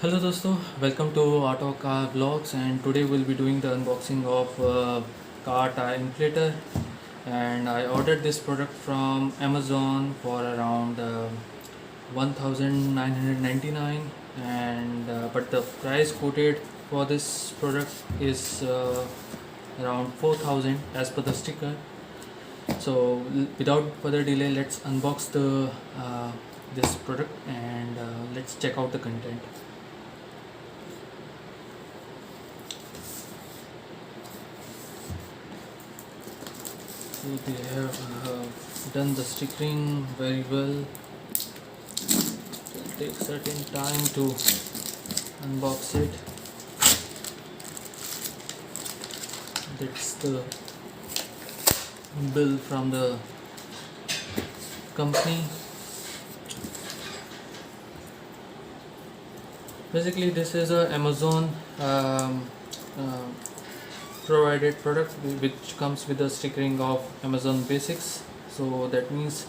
Hello दोस्तों, welcome to Auto Car Vlogs and today we'll be doing the unboxing of car tire inflator. And I ordered this product from Amazon for around 1999, and but the price quoted for this product is around 4000 as per the sticker. So without further delay, let's unbox the this product and let's check out the content. So they have done the stickering very well. It'll take certain time to unbox it. That's the bill from the company. Basically, this is a Amazon uh, provided product which comes with the stickering of Amazon Basics. So that means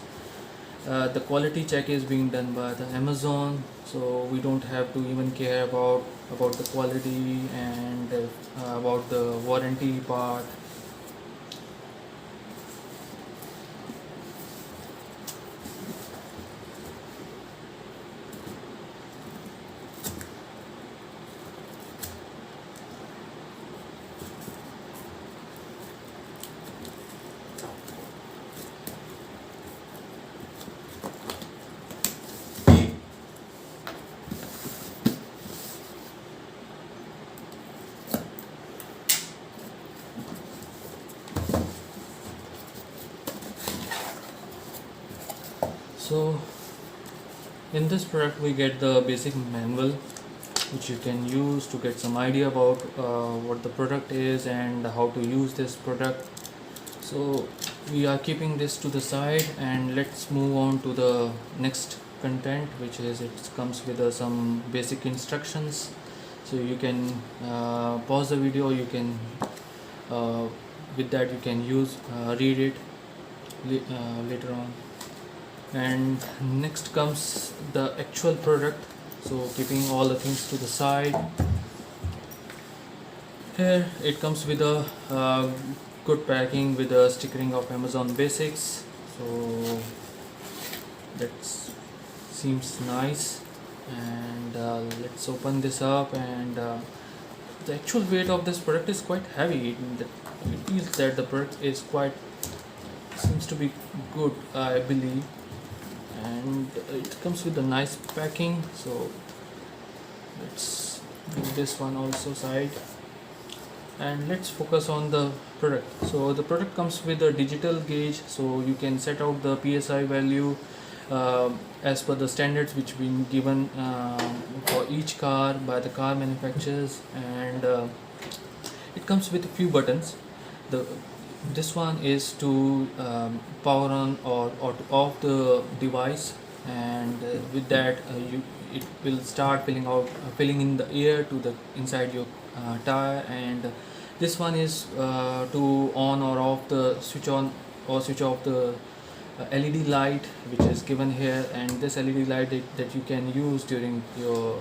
the quality check is being done by the Amazon, so we don't have to even care about the quality and about the warranty part. So in this product we get the basic manual which you can use to get some idea about what the product is and how to use this product. So we are keeping this to the side and let's move on to the next content, which is it comes with some basic instructions. So you can pause the video, you can with that you can use read it later on. And next comes the actual product. So keeping all the things to the side, here it comes with a good packing with a stickering of Amazon Basics. So that seems nice. And let's open this up. And the actual weight of this product is quite heavy. It feels that the product is quite seems to be good, I believe. And it comes with a nice packing. So let's do this one also side and let's focus on the product. So the product comes with a digital gauge, so you can set out the PSI value as per the standards which been given for each car by the car manufacturers. And it comes with a few buttons. This one is to power on or to off the device, and with that it will start filling in the air to the inside your tire. And this one is to on or off the switch on or switch off the LED light which is given here. And this LED light that you can use during your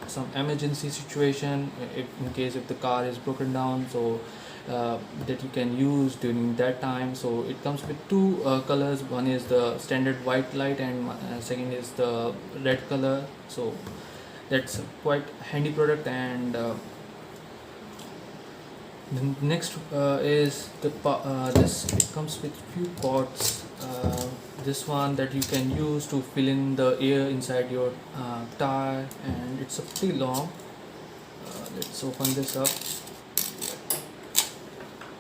some emergency situation, if in case if the car is broken down, so that you can use during that time. So it comes with two colors. One is the standard white light and second is the red color. So that's a quite handy product. And the next is this. It comes with few cords. This one that you can use to fill in the air inside your tire, and it's a pretty long. Let's open this up.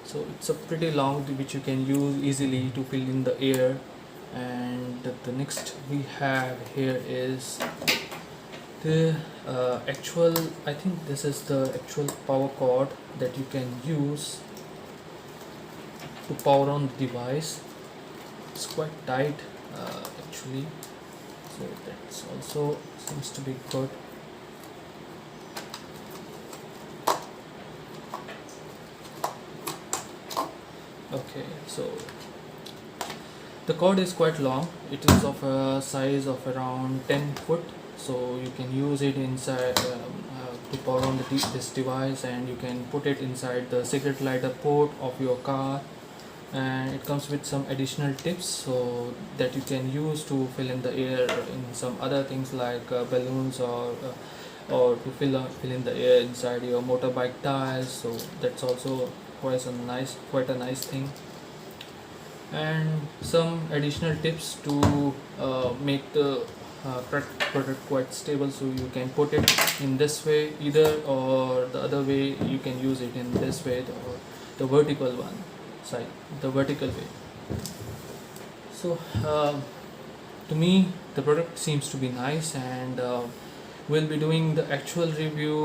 So it's a pretty long which you can use easily to fill in the air. And the next we have here is the actual, I think this is the actual power cord that you can use to power on the device. It's quite tight actually, so that's also seems to be good. Okay, so the cord is quite long. It is of a size of around 10 foot. so you can use it inside to power on this device, and you can put it inside the cigarette lighter port of your car. And it comes with some additional tips so that you can use to fill in the air in some other things like balloons, or to fill in the air inside your motorbike tires. So that's also quite a nice thing. And some additional tips to make the product quite stable. So you can put it in this way either, or the other way you can use it in this way, or the vertical one side, the vertical way. So to me the product seems to be nice, and we'll be doing the actual review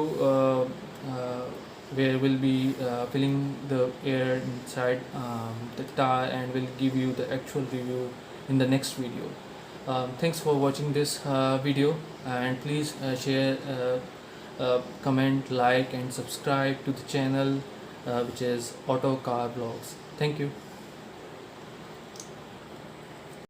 where we'll be filling the air inside the tire, and we'll give you the actual review in the next video. Thanks for watching this video, and please share, comment, like and subscribe to the channel which is Auto Car Vlogs. Thank you.